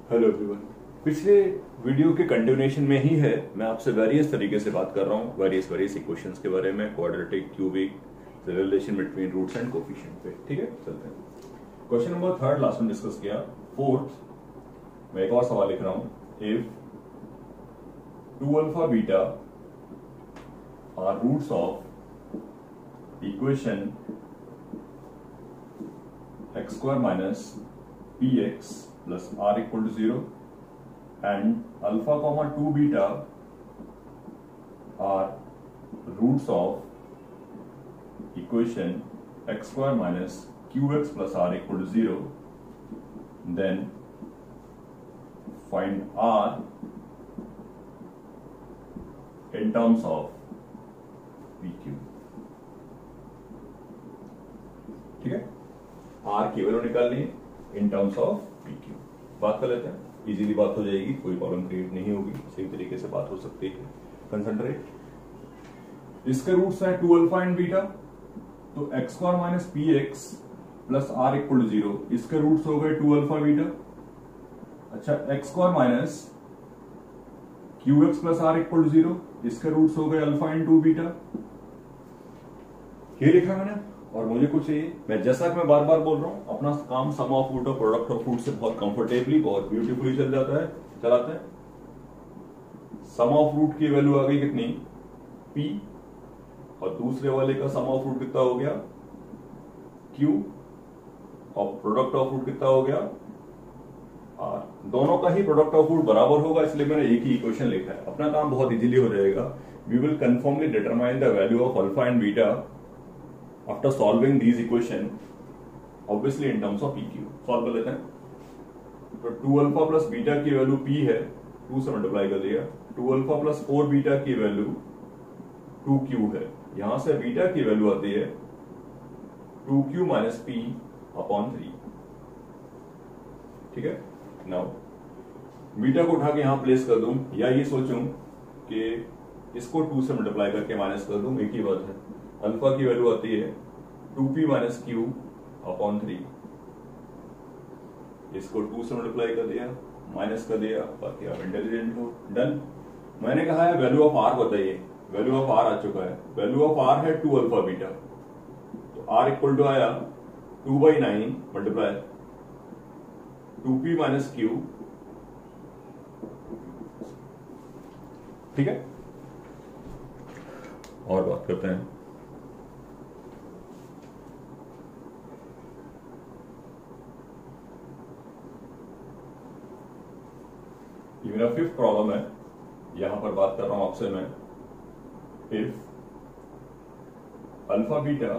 Hello everyone. पिछले video के continuation में ही है, मैं आपसे वेरियस तरीके से बात कर रहा हूँ, वेरियस इक्वेशंस के बारे में, quadratic, cubic, relation between roots and coefficient पे। ठीक है, चलते हैं। क्वेश्चन नंबर 3 लास्ट में डिस्कस किया। 4th मैं एक और सवाल लिख रहा हूँ। If 2 alpha beta are roots of equation x square minus px plus r equal to 0 and alpha comma 2 beta are roots of equation x square minus qx plus r equal to 0, then find r in terms of pq। ठीक है, are की value निकालनी है in terms of P Q. बात कर लेते हैं, easily बात हो जाएगी, कोई प्रॉब्लम क्रिएट नहीं होगी, सही तरीके से बात हो सकती है। कंसंट्रेट। इसके रूट्स हैं 2 अल्फा एंड बीटा, तो x square minus p x plus r equal to 0, इसके रूट्स हो गए 2 अल्फा बीटा। अच्छा, x square minus q x plus r equal to 0, इसके रूट्स हो गए अल्फा एंड 2 बीटा। ये लिखा मैंने, और मुझे कुछ चाहिए, मैं जैसा कि मैं बार बार बोल रहा हूं, अपना काम सम ऑफ रूट और प्रोडक्ट ऑफ रूट से बहुत कंफर्टेबली, बहुत ब्यूटीफुली चल जाता है, चलाते हैं। सम ऑफ रूट की वैल्यू आ गई कितनी, P, और दूसरे वाले का सम ऑफ रूट कितना हो गया, Q, और प्रोडक्ट ऑफ रूट कितना हो गया, R। दोनों का ही प्रोडक्ट ऑफ रूट बराबर होगा, इसलिए मैंने एक ही इक्वेशन लिखा है। अपना काम बहुत इजीली हो जाएगा। We will confirmly determine the value of alpha and beta after solving these equation, obviously in terms of PQ। Solve कर लेते हैं। तो 2 अल्फा प्लस बीटा की वैल्यू P है, 2 से मल्टीप्लाई कर दिया। 2 अल्फा प्लस 4 बीटा की वैल्यू 2Q है, यहां से बीटा की वैल्यू आती है 2Q माइनस P अपॉन 3। ठीक है, नाउ बीटा को उठा के यहां प्लेस कर दूं, या ये सोचूं कि इसको 2 से मल्टीप्लाई करके माइनस कर दूं, एक ही बात है। अल्फा की वैल्यू आती है 2p माइनस क्यू अपॉन 3, इसको 2 से मल्टीप्लाई कर दिया, माइनस कर दिया, बाकी आप इंटेलिजेंट हो। डन। मैंने कहा है वैल्यू ऑफ आर बताइए, वैल्यू ऑफ आर आ चुका है। वैल्यू ऑफ आर है 2 अल्फा बीटा, तो आर इक्वल टू आया 2/9 मल्टीप्लाई 2p माइनस क्यू। ठीक है, और बात करते हैं। ये मेरा 5th प्रॉब्लम है, यहां पर बात कर रहा हूं आपसे मैं। If alpha beta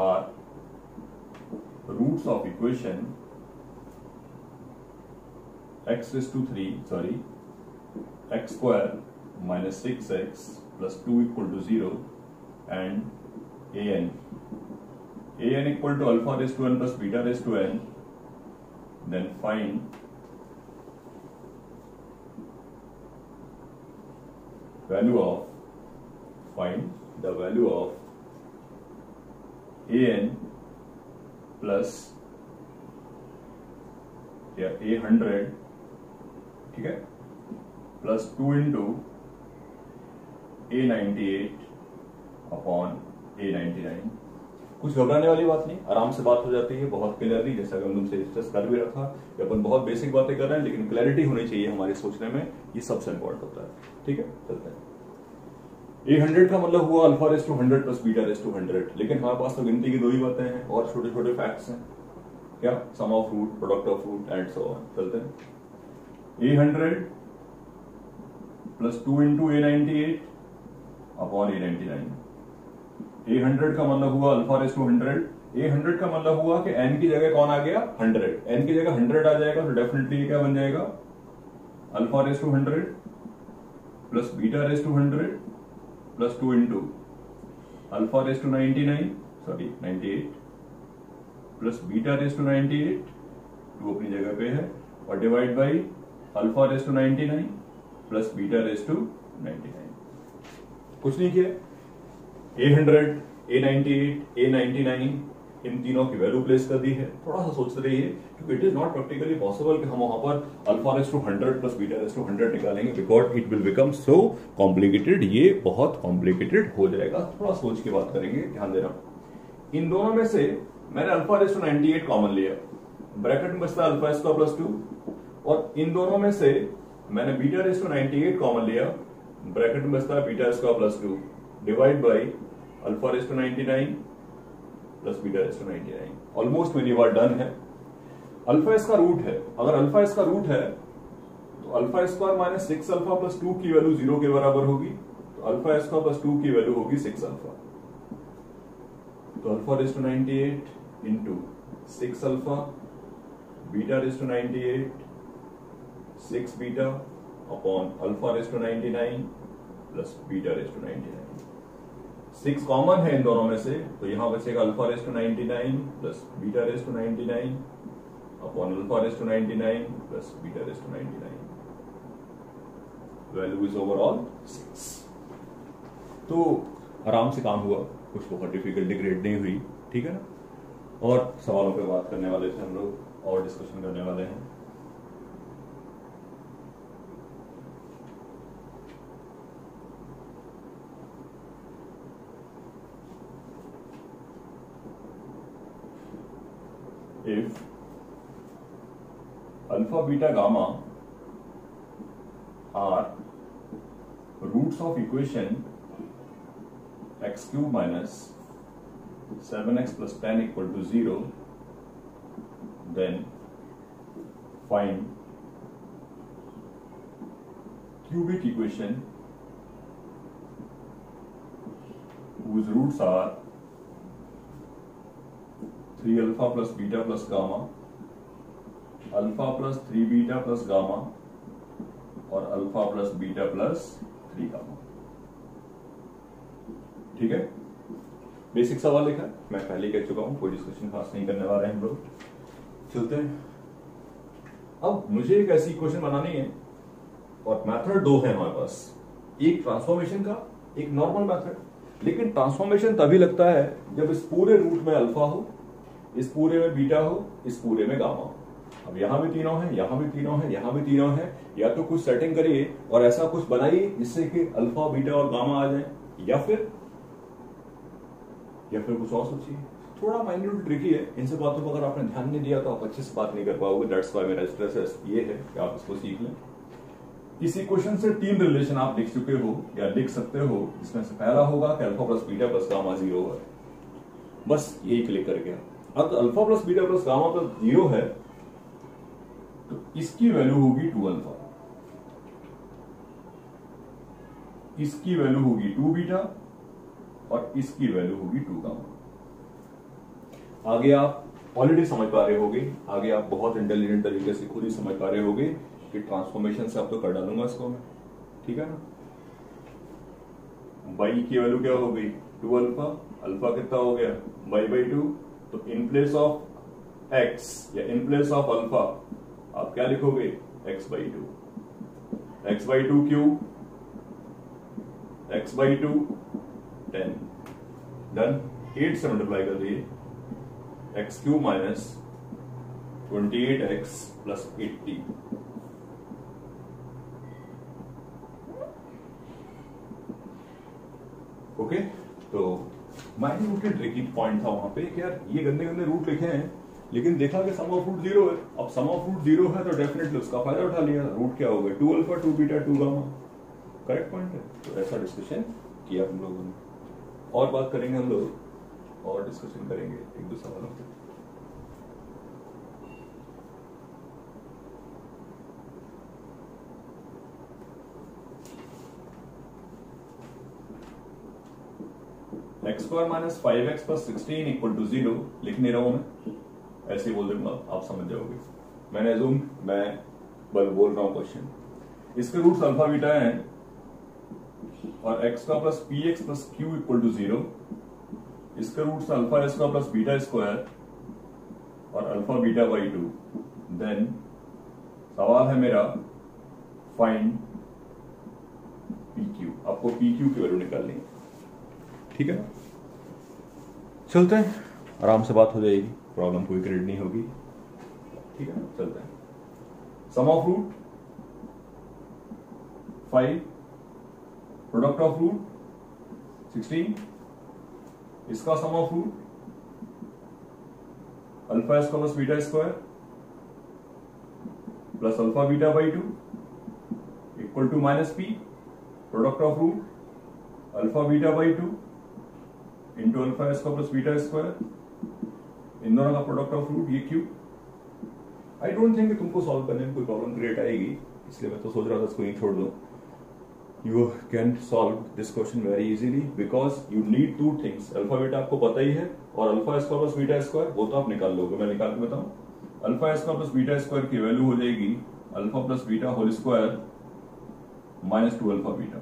are roots of equation x square minus 6x plus 2 equal to 0 and an equal to alpha raise to n plus beta raise to n, then find the value of an plus या a100, ठीक है, plus 2 into a98 upon a99। कुछ घबराने वाली बात नहीं, आराम से बात हो जाती है, बहुत क्लियरली, जैसा कि हम तुमसे डिस्कस कर भी रखा कि अपन बहुत बेसिक बातें कर रहे हैं, लेकिन क्लैरिटी होनी चाहिए हमारे सोचने में, ये सबसे इंपॉर्टेंट होता है। ठीक है, चलते हैं। a100 का मतलब हुआ alpha raise to 100 plus beta raise to 100, लेकिन हमारे पास तो गिनती की 2 ही बातें हैं और छोटे छोटे फैक्ट्स हैं, क्या, sum of root, product of root and so on. चलते हैं। a100 plus 2 into a98 upon a99। a100 का मतलब हुआ अल्फा रेस टू 100, a100 का मतलब हुआ कि n की जगह कौन आ गया, 100, n की जगह 100 आ जाएगा, तो डेफिनेटली क्या बन जाएगा, alpha raise to 100 plus beta raise to 100 plus 2 into alpha raise to 98 plus beta raise to 98, 2 अपनी जगह पे है, और divide by alpha raise to 99 plus beta raise to 99। कुछ नहीं किया, A100, A98, A99 इन तीनों की वैल्यू प्लेस कर दी है। थोड़ा सा सोचते रहिए क्योंकि it is not practically possible कि हम वहां पर alpha raise to 100 plus beta raise to 100 निकालेंगे, because it will become so complicated. ये बहुत कॉम्प्लिकेटेड हो जाएगा। थोड़ा सोच के बात करेंगे, ध्यान देना। इन दोनों में से मैंने अल्फा रेस टू 98 कॉमन लिया, ब्रैकेट में बचता है अल्फा स्क्वायर प्लस 2, और इन दोनों में से मैंने बीटा रेस टू 98 कॉमन लिया, ब्रैकेट में बचता है beta square plus 2 divide by alpha raise to 99 plus beta raise to 99। Almost मेरी बात डन है। अल्फा इसका रूट है, अगर अल्फा इसका रूट है तो alpha square minus 6 alpha plus 2 की वैल्यू 0 के बराबर होगी, तो अल्फा स्क्वायर प्लस 2 की वैल्यू होगी 6 अल्फा। तो alpha raise to 98 into 6 alpha beta raise to 98 6 beta upon alpha raise to 99 plus beta raise to 99। 6 common है इन दोनों में से, तो यहां बचेगा alpha raise to 99 plus beta raise to 99 upon alpha raise to 99 plus beta raise to 99। Value is overall 6। तो आराम से काम हुआ, कुछ बहुत डिफिकल्टी क्रिएट नहीं हुई, ठीक है ना। और सवालों पे बात करने वाले थे हम लोग और डिस्कशन करने वाले हैं। If alpha, beta, gamma are roots of equation x cube minus 7x plus 10 equal to 0, then find cubic equation whose roots are 3 alpha plus beta plus gamma, alpha plus 3 beta plus gamma और alpha plus beta plus 3 gamma. ठीक है, basic सवाल लिखा है, मैं पहले कह चुका हूं, कोई डिस्कशन खास नहीं करने वाले हैं हम लोग। चलते हैं। अब मुझे एक ऐसी इक्वेशन बनानी है और मेथड दो है हमारे पास, एक ट्रांसफॉर्मेशन का, एक नॉर्मल मेथड। लेकिन ट्रांसफॉर्मेशन तभी लगता है जब इस पूरे रूट में अल्फा हो, इस पूरे में बीटा हो, इस पूरे में गामा हो। अब यहां भी तीनों है, यहां भी तीनों है, यहां भी तीनों है। या तो कुछ सेटिंग करिए और ऐसा कुछ बनाइए जिससे कि अल्फा बीटा और गामा आ जाए, या फिर कुछ और सोचिए। थोड़ा माइन्यूट ट्रिकी है, इन सब बातों पर अगर आपने ध्यान नहीं दिया तो आप अच्छे से बात नहीं कर पाओगे। दैट्स व्हाई मेरा स्ट्रेस ये है कि आप इसको सीख लें। इस इक्वेशन से 3 रिलेशन आप लिख चुके हो या लिख सकते हो, जिसमें से पहला होगा कि alpha plus beta plus gamma 0 है, बस यही क्लिक कर गया। अब alpha plus beta plus gamma plus 0 है तो इसकी वैल्यू होगी 2 अल्फा, इसकी वैल्यू होगी 2 बीटा और इसकी वैल्यू होगी 2 गामा। आगे आप ऑलरेडी समझ पा रहे होगे, आगे आप बहुत इंटेलिजेंट तरीके से खुद ही समझ पा रहे होगे कि ट्रांसफॉर्मेशन से आप तो कर डालूंगा इसको मैं, ठीक है ना। बाई की वैल्यू क्या हो गई 2 अल्फा, अल्फा कितना हो गया बाई बाई 2। तो इन प्लेस ऑफ x या इन प्लेस ऑफ अल्फा आप क्या लिखोगे x by 2, x by 2 cube, x by 2 10, done. 8 से मल्टीप्लाई कर दिए, x cube minus 28x plus 80। Okay, तो माइन्यूट ट्रिकी पॉइंट था वहां पे कि यार ये गंदे गंदे रूट लिखे हैं, लेकिन देखा कि सम ऑफ रूट 0 है। अब सम ऑफ रूट 0 है तो डेफिनेटली उसका फायदा उठा लिया। रूट क्या हो गया 2 alpha 2 beta 2 gamma, correct point है। तो ऐसा डिस्कशन किया हम लोगों ने, और बात करेंगे हम लोग और डिस्कशन करेंगे एक दो सवालों पे। X square minus 5x plus 16 equal to 0 लिख नहीं रहा हूं मैं, ऐसे ही बोल दूंगा, आप समझ जाओगे। मैंने मैं बोल रहा हूं क्वेश्चन, इसके रूट्स अल्फा बीटा हैं और x का plus p x plus q equal to 0, इसके roots alpha square plus beta square और अल्फा बीटा बाई 2। देन सवाल है मेरा फाइंड पी क्यू, आपको पी क्यू की वैल्यू निकालनी है, ठीक है। चलते हैं आराम से बात हो जाएगी, प्रॉब्लम कोई क्रिएट नहीं होगी। ठीक है, चलते हैं। Sum of root 5, product of root 16, इसका sum of root alpha square plus beta square plus alpha beta by 2 equal to minus P, product of root alpha beta by 2 into alpha square plus beta square, इन दोनों का product of root ये cube. I don't think तुमको solve करने में कोई problem create आएगी, इसलिए मैं तो सोच रहा था इसको यहीं छोड़ दो। You can solve this question very easily because you need two things. Alpha beta आपको पता ही है और alpha square plus beta square वो तो आप निकाल लोगे, मैं निकाल के बताऊं। Alpha square plus beta square की वैल्यू हो जाएगी alpha plus beta whole square minus 2 alpha beta.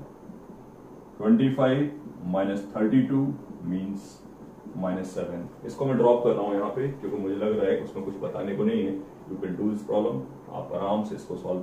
25 minus 32 means -7। इसको मैं ड्रॉप कर रहा हूं यहाँ पे क्योंकि मुझे लग रहा है कि उसमें कुछ बताने को नहीं है। You can do this problem, आप आराम से इसको सॉल्व